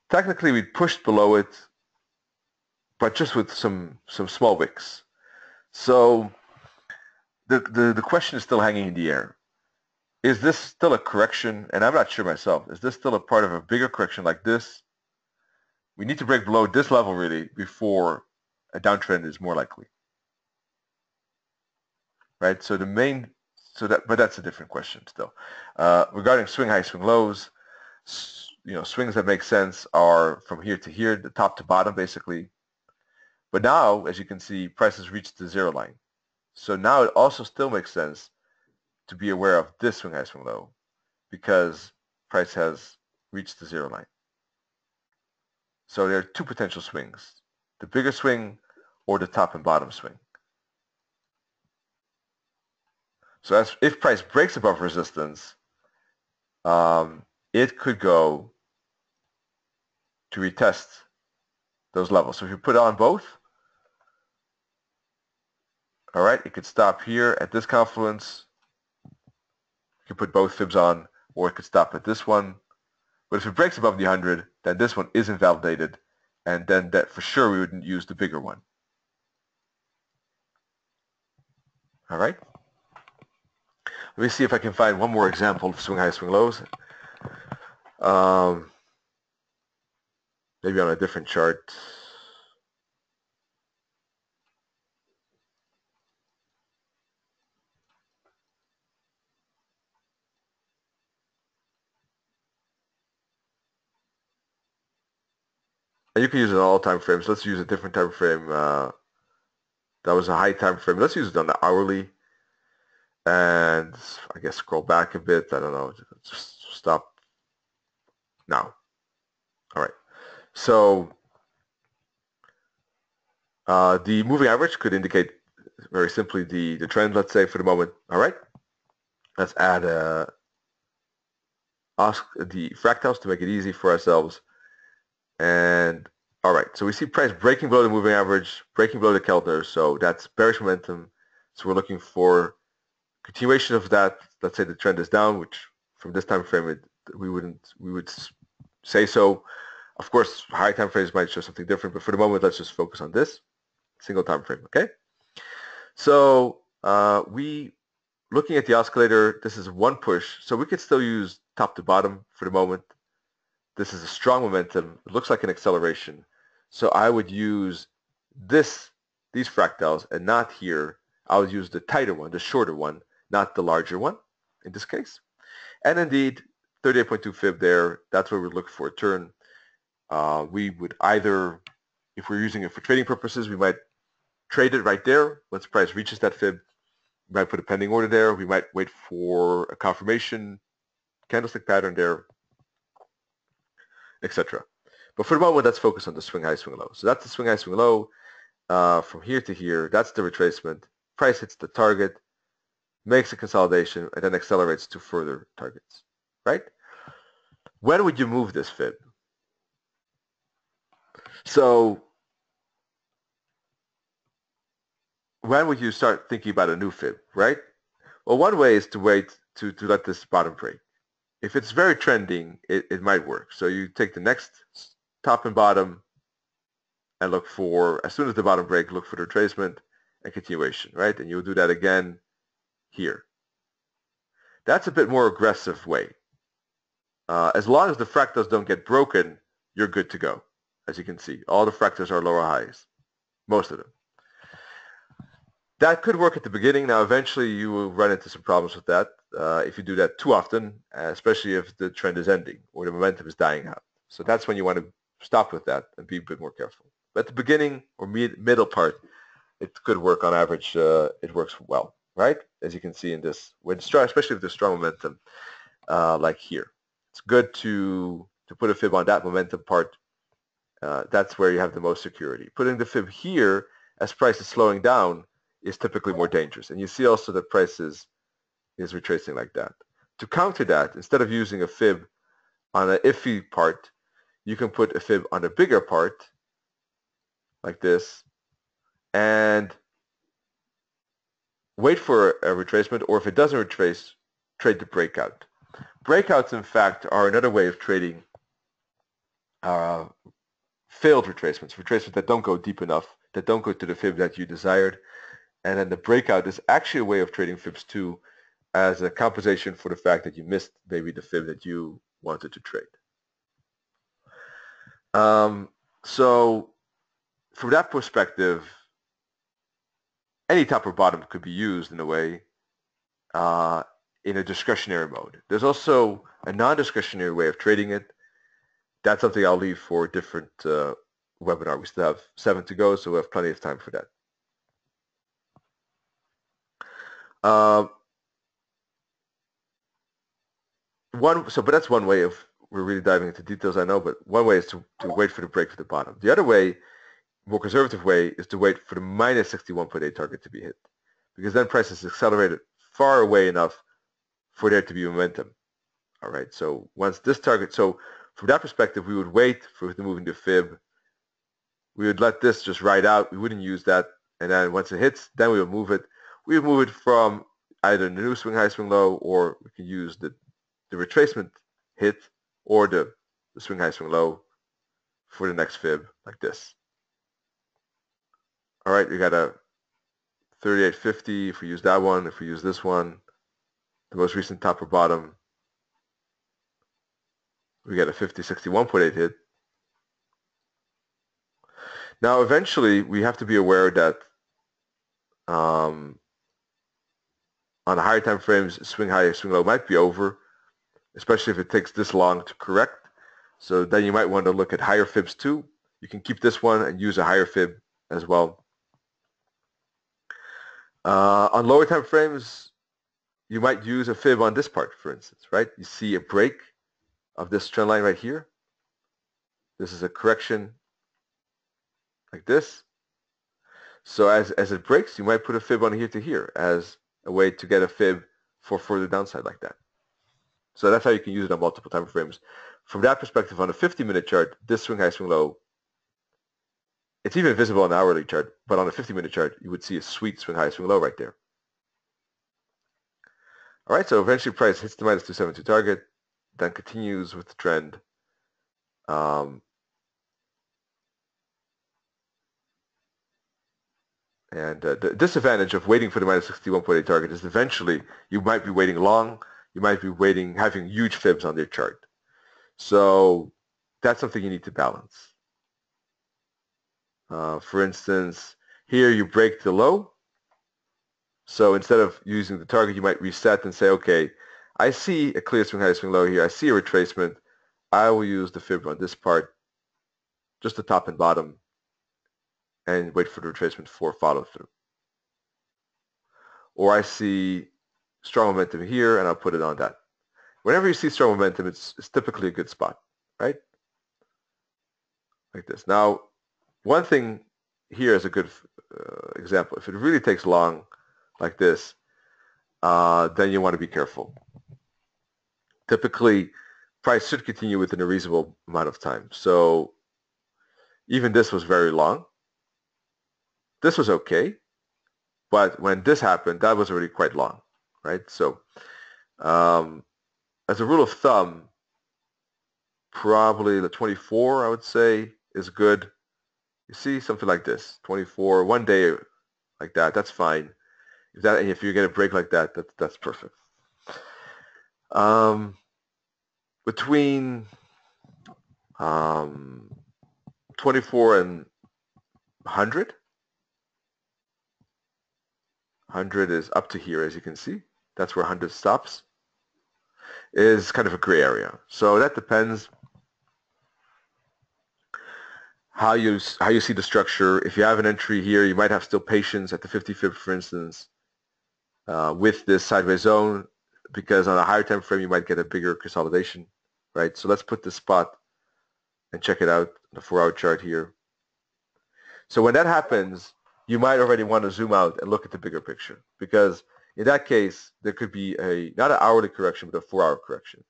Technically, we pushed below it, but just with some small wicks. So the question is still hanging in the air. Is this still a correction? And I'm not sure myself. Is this still a part of a bigger correction like this? We need to break below this level really before a downtrend is more likely, right? So but that's a different question still. Regarding swing highs, swing lows, swings that make sense are from here to here, the top to bottom basically. But now, as you can see, prices reached the zero line. So now it also still makes sense to be aware of this swing high, swing low, because price has reached the zero line. So there are two potential swings, the bigger swing or the top and bottom swing. So if price breaks above resistance, it could go to retest those levels. So if you put on both, all right, it could stop here at this confluence. You can put both fibs on, or it could stop at this one. But if it breaks above the 100, then this one is invalidated, and then that for sure we wouldn't use the bigger one. All right. Let me see if I can find one more example of swing high, swing lows. Maybe on a different chart. And you can use it on all time frames. Let's use a different time frame. That was a high time frame. Let's use it on the hourly. And I guess scroll back a bit. I don't know. Just stop now. All right. So the moving average could indicate very simply the trend, let's say, for the moment. All right. Let's add the fractals to make it easy for ourselves. And all right, so we see price breaking below the moving average, breaking below the Keltner. So that's bearish momentum. So we're looking for continuation of that. Let's say the trend is down, which from this time frame we would say so. Of course, high time frames might show something different, but for the moment, let's just focus on this single time frame. Okay. So looking at the oscillator, this is one push, so we could still use top to bottom for the moment. This is a strong momentum. It looks like an acceleration. So I would use these fractals and not here. I would use the tighter one, the shorter one, not the larger one in this case. And indeed, 38.2 fib there, that's where we look for a turn. We would either, if we're using it for trading purposes, we might trade it right there. Once price reaches that fib, we might put a pending order there. We might wait for a confirmation candlestick pattern there, etc. But for the moment, let's focus on the swing high, swing low. So that's the swing high, swing low. From here to here, that's the retracement. Price hits the target, makes a consolidation, and then accelerates to further targets, right? When would you move this fib? So when would you start thinking about a new fib, right? Well, one way is to wait to let this bottom break. If it's very trending, it might work. So you take the next top and bottom and look for, as soon as the bottom break, look for the retracement and continuation, right? And you'll do that again here. That's a bit more aggressive way. As long as the fractals don't get broken, you're good to go. As you can see, all the fractals are lower highs, most of them. That could work at the beginning. Now, eventually, you will run into some problems with that if you do that too often, especially if the trend is ending or the momentum is dying out. So that's when you want to stop with that and be a bit more careful. But at the beginning or middle part, it could work on average. It works well, right? As you can see in this, especially with the strong momentum like here. It's good to put a fib on that momentum part. That's where you have the most security. Putting the fib here as price is slowing down is typically more dangerous. And you see also that price is retracing like that. To counter that, instead of using a fib on an iffy part, you can put a fib on a bigger part like this, and wait for a retracement, or if it doesn't retrace, trade the breakout. Breakouts, in fact, are another way of trading failed retracements that don't go deep enough, that don't go to the fib that you desired. And then the breakout is actually a way of trading fibs too, as a compensation for the fact that you missed maybe the fib that you wanted to trade. So from that perspective, any top or bottom could be used in a way in a discretionary mode. There's also a non-discretionary way of trading it. That's something I'll leave for a different webinar. We still have 7 to go, so we have plenty of time for that. But that's one way of, we're really diving into details, I know, but one way is to wait for the break for the bottom. The other way, more conservative way, is to wait for the minus 61.8 target to be hit, because then price is accelerated far away enough for there to be momentum. All right, so once this target, so from that perspective, we would wait for the moving to fib. We would let this just ride out. We wouldn't use that, and then once it hits, then we would move it. We would move it from either the new swing high, swing low, or we can use the retracement hit or the swing high, swing low for the next fib, like this. All right, we got a 38.50 if we use that one. If we use this one, the most recent top or bottom, we get a 50.61.8 hit. Now, eventually, we have to be aware that on the higher time frames, swing high, swing low might be over, especially if it takes this long to correct. So then you might want to look at higher fibs too. You can keep this one and use a higher fib as well. On lower time frames, you might use a fib on this part, for instance, right? You see a break of this trend line right here. This is a correction like this. So as it breaks, you might put a fib on here to here as a way to get a fib for further downside like that. So that's how you can use it on multiple time frames. From that perspective, on a 50-minute chart, this swing high, swing low, it's even visible on the hourly chart, but on a 50-minute chart, you would see a sweet swing high, swing low right there. All right, so eventually price hits the minus 272 target, then continues with the trend. And the disadvantage of waiting for the minus 61.8 target is eventually you might be waiting long, you might be waiting, having huge fibs on your chart. So that's something you need to balance. For instance, here you break the low. So instead of using the target, you might reset and say, okay, I see a clear swing high, swing low here. I see a retracement. I will use the fib on this part, just the top and bottom, and wait for the retracement for follow through. Or I see strong momentum here, and I'll put it on that. Whenever you see strong momentum, it's typically a good spot, right? Like this. Now, one thing here is a good example. If it really takes long, like this, then you want to be careful. Typically, price should continue within a reasonable amount of time. So even this was very long. This was okay. But when this happened, that was already quite long, right? So as a rule of thumb, probably the 24, I would say, is good. You see something like this, 24, one day like that, that's fine. If you get a break like that, that's perfect. Between 24 and 100, 100 is up to here, as you can see. That's where 100 stops. Is kind of a gray area. So that depends how you see the structure. If you have an entry here, you might have still patience at the 50 fib, for instance, with this sideways zone, because on a higher time frame, you might get a bigger consolidation, right? So let's put this spot and check it out, the 4-hour chart here. So when that happens, you might already want to zoom out and look at the bigger picture, because in that case, there could be not an hourly correction, but a 4-hour correction.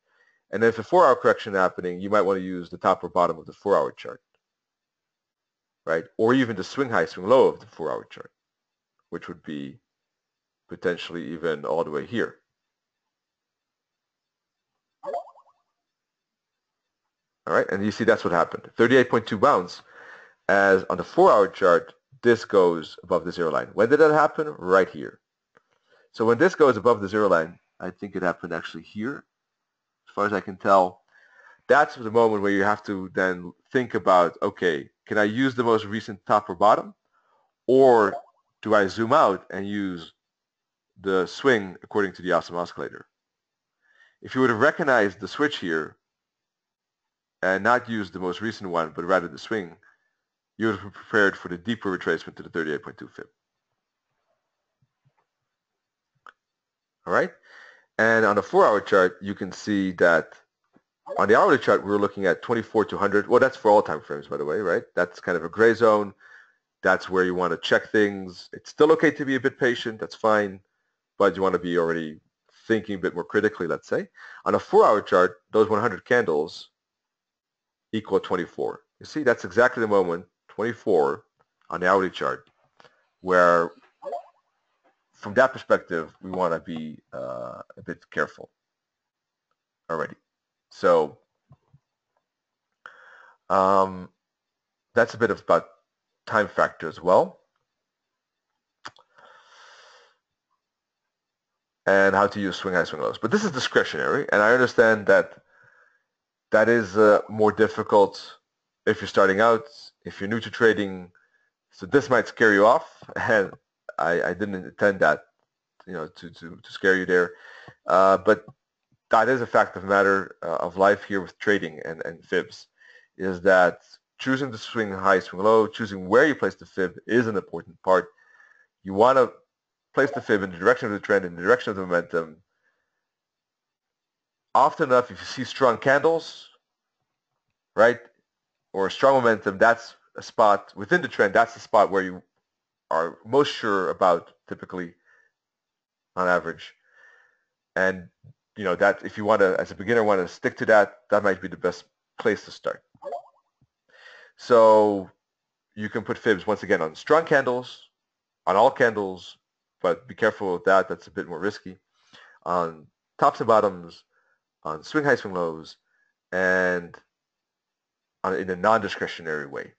And if a 4-hour correction is happening, you might want to use the top or bottom of the 4-hour chart, right? Or even the swing high, swing low of the 4-hour chart, which would be potentially even all the way here. All right, and you see that's what happened. 38.2 bounce, as on the 4-hour chart, this goes above the zero line. When did that happen? Right here. So when this goes above the zero line, I think it happened actually here, as far as I can tell. That's the moment where you have to then think about, okay, can I use the most recent top or bottom? Or do I zoom out and use the swing according to the awesome oscillator? If you would have recognized the switch here and not used the most recent one, but rather the swing, you would have prepared for the deeper retracement to the 38.2 Fib. All right? And on the 4-hour chart, you can see that on the hourly chart, we're looking at 24 to 100. Well, that's for all time frames, by the way, right? That's kind of a gray zone. That's where you want to check things. It's still okay to be a bit patient. That's fine. But you want to be already thinking a bit more critically, let's say. On a 4-hour chart, those 100 candles equal 24. You see, that's exactly the moment, 24, on the hourly chart, where from that perspective, we want to be a bit careful already. So that's a bit about time factor as well, and how to use swing high, swing lows. But this is discretionary, and I understand that that is more difficult if you're starting out, if you're new to trading. So this might scare you off, and I didn't intend that, to scare you there. But that is a fact of matter of life here with trading and fibs, is that choosing to swing high, swing low, choosing where you place the fib is an important part. You want to place the fib in the direction of the trend, in the direction of the momentum. Often enough, if you see strong candles, right, or strong momentum, that's a spot within the trend. That's the spot where you are most sure about, typically, on average. And that if you want to, as a beginner, want to stick to that, that might be the best place to start. So you can put fibs once again on strong candles, on all candles, but be careful with that. That's a bit more risky. On tops and bottoms, on swing high, swing lows, and in a non-discretionary way.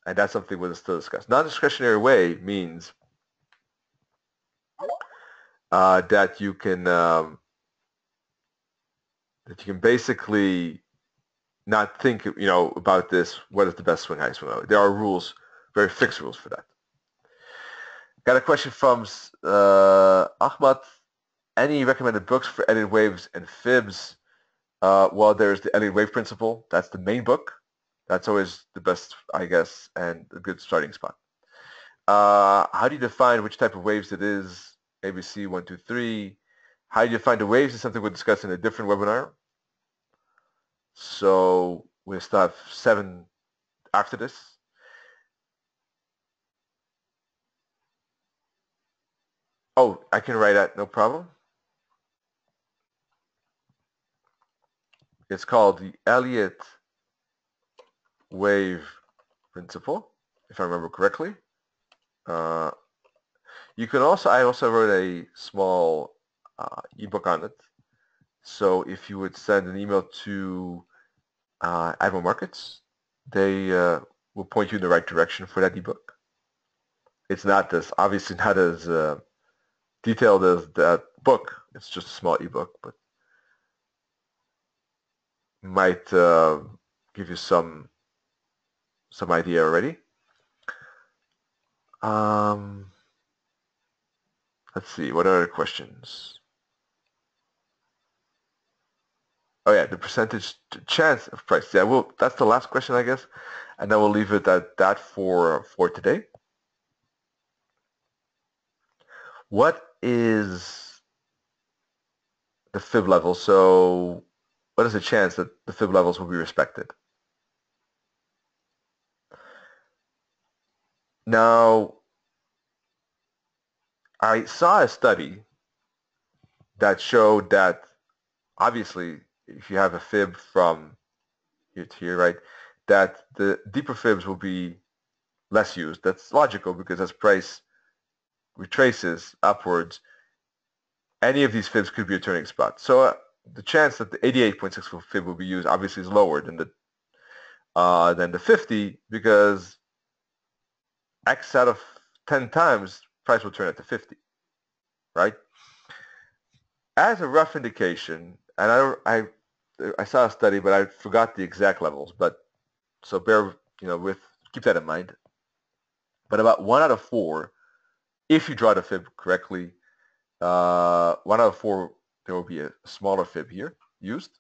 And that's something we'll still discuss. Non-discretionary way means that you can basically not think about this. What is the best swing high, swing low? There are rules, very fixed rules for that. Got a question from Ahmad. Any recommended books for Elliott waves and fibs? Well, there's the Elliott wave principle. That's the main book. That's always the best, I guess, and a good starting spot. How do you define which type of waves it is? ABC 1, 2, 3. How do you define the waves is something we'll discuss in a different webinar. So we'll still have 7 after this. Oh, I can write that, no problem. It's called the Elliott wave principle, if I remember correctly. You can also, I also wrote a small ebook on it. So if you would send an email to Admiral Markets, they will point you in the right direction for that ebook. It's not obviously not as detailed as that book. It's just a small ebook, but might give you some idea already. Let's see, what other questions? Oh yeah, the percentage chance of price. Yeah, that's the last question, I guess, and then we'll leave it at that for today. What is the Fib level? So what is the chance that the Fib levels will be respected? Now, I saw a study that showed that obviously if you have a fib from here to here, right, that the deeper fibs will be less used. That's logical because as price retraces upwards, any of these fibs could be a turning spot. So the chance that the 88.6 fib will be used obviously is lower than the 50, because X out of 10 times price will turn at the 50, right? As a rough indication, and I saw a study, but I forgot the exact levels, but so keep that in mind. But about 1 out of 4, if you draw the fib correctly, 1 out of 4, there will be a smaller fib here used,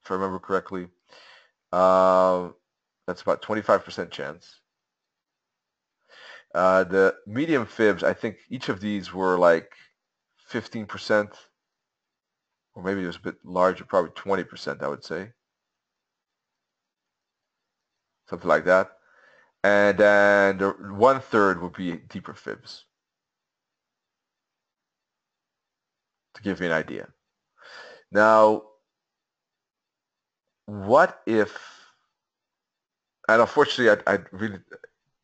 if I remember correctly. That's about 25% chance. The medium fibs, I think each of these were like 15%, or maybe it was a bit larger, probably 20%, I would say. Something like that. And then the 1/3 would be deeper fibs, to give you an idea. Now, what if, and unfortunately I really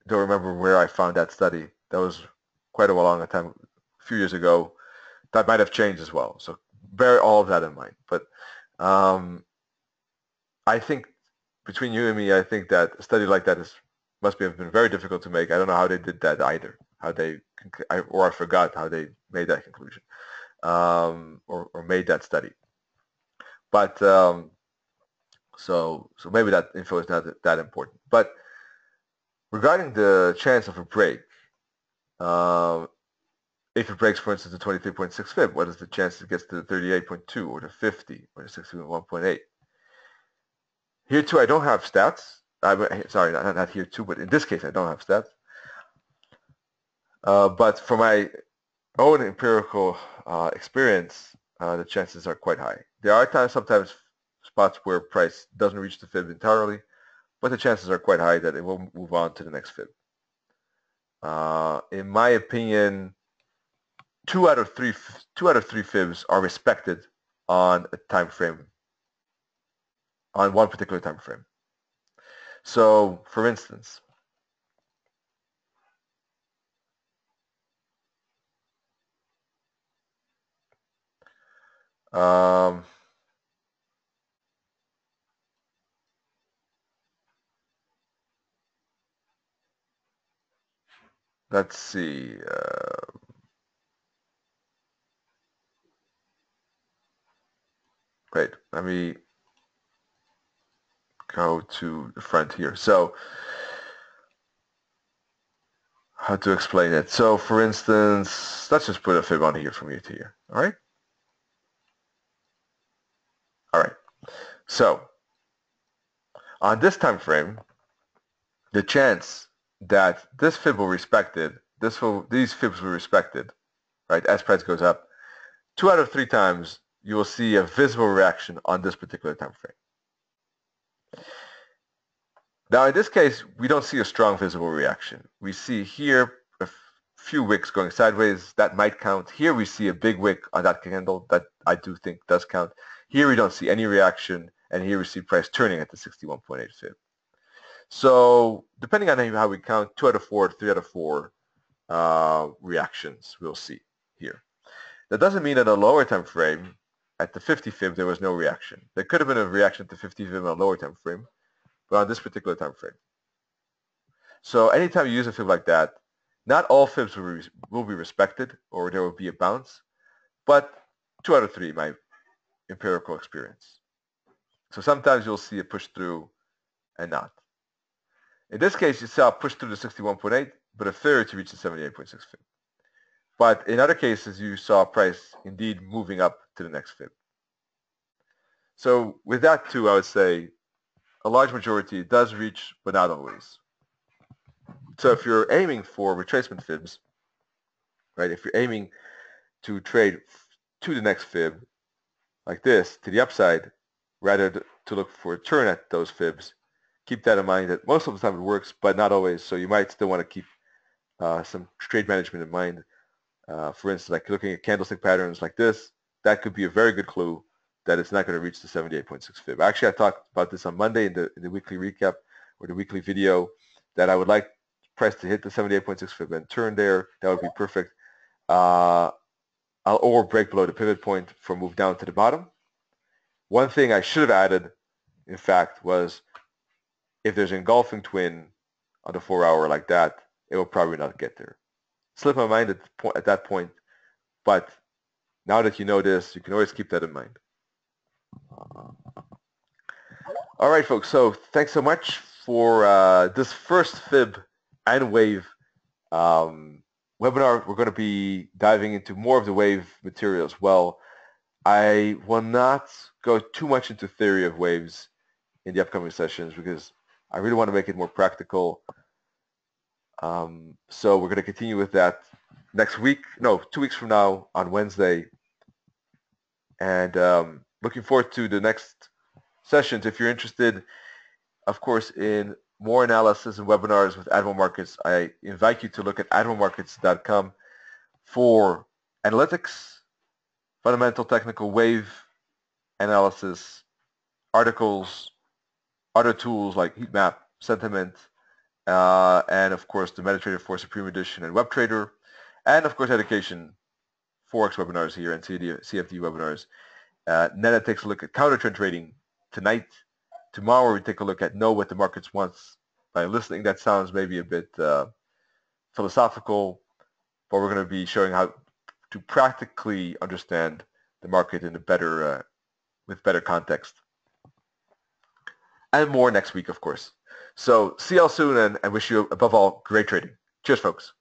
don't remember where I found that study. That was quite a long time, a few years ago. That might have changed as well. So bear all of that in mind. But I think between you and me, I think that a study like that must have been very difficult to make. I don't know how they did that either. I forgot how they made that conclusion, or made that study. But so maybe that info is not that important. But regarding the chance of a break, if it breaks, for instance, the 23.6 fib, what is the chance it gets to the 38.2 or the 50 or the 61.8? Here too, I don't have stats. Sorry, not here too, but in this case, I don't have stats. But for my own empirical experience, the chances are quite high. There are sometimes spots where price doesn't reach the fib entirely, but the chances are quite high that it will move on to the next fib. In my opinion, 2 out of 3 fibs are respected on a time frame, on one particular time frame. So, for instance, let's see. Wait, let me go to the front here. So, how to explain it? So, for instance, let's just put a fib on here from here to here. All right. All right. So, on this time frame, the chance that this fib will be respected, these fibs will be respected, right, as price goes up, 2 out of 3 times you will see a visible reaction on this particular time frame. Now, in this case, we don't see a strong visible reaction. We see here a few wicks going sideways. That might count. Here we see a big wick on that candle. That I do think does count. Here we don't see any reaction, and here we see price turning at the 61.8 fib. So depending on how we count, 2 out of 4, 3 out of 4 reactions we'll see here. That doesn't mean at a lower time frame, at the 50 fib, there was no reaction. There could have been a reaction at the 50 fib on a lower time frame, but on this particular time frame. So anytime you use a fib like that, not all fibs will be respected, or there will be a bounce, but 2 out of 3, my empirical experience. So sometimes you'll see a push through and not. In this case, you saw a push through the 61.8, but a failure to reach the 78.6 fib. But in other cases, you saw price indeed moving up to the next fib. So with that too, I would say a large majority does reach, but not always. So if you're aiming for retracement fibs, right, if you're aiming to trade to the next fib, like this, to the upside, rather to look for a turn at those fibs, keep that in mind that most of the time it works, but not always. So you might still want to keep some trade management in mind. For instance, like looking at candlestick patterns like this, that could be a very good clue that it's not going to reach the 78.6 fib. Actually, I talked about this on Monday in the weekly recap or the weekly video, that I would like price to hit the 78.6 Fib and turn there. That would be perfect. Or break below the pivot point for a move down to the bottom. One thing I should have added, in fact, was if there's an engulfing twin on the 4-hour like that, it will probably not get there. Slipped my mind at that point, but now that you know this, you can always keep that in mind. All right, folks, so thanks so much for this first Fib and Wave webinar. We're going to be diving into more of the wave material as well. I will not go too much into theory of waves in the upcoming sessions because I really want to make it more practical. So we're going to continue with that next week, no, 2 weeks from now on Wednesday. And looking forward to the next sessions. If you're interested, of course, in more analysis and webinars with Admiral Markets, I invite you to look at admiralmarkets.com for analytics, fundamental technical wave analysis, articles, other tools like heat map, sentiment, and of course the MetaTrader 4 Supreme Edition and WebTrader, and of course education, Forex webinars here and CFD webinars. Netta takes a look at counter trend trading tonight. Tomorrow we take a look at know what the markets wants. By listening, that sounds maybe a bit philosophical, but we're going to be showing how to practically understand the market in a better, with better context. And more next week, of course. So see y'all soon, and wish you, above all, great trading. Cheers, folks.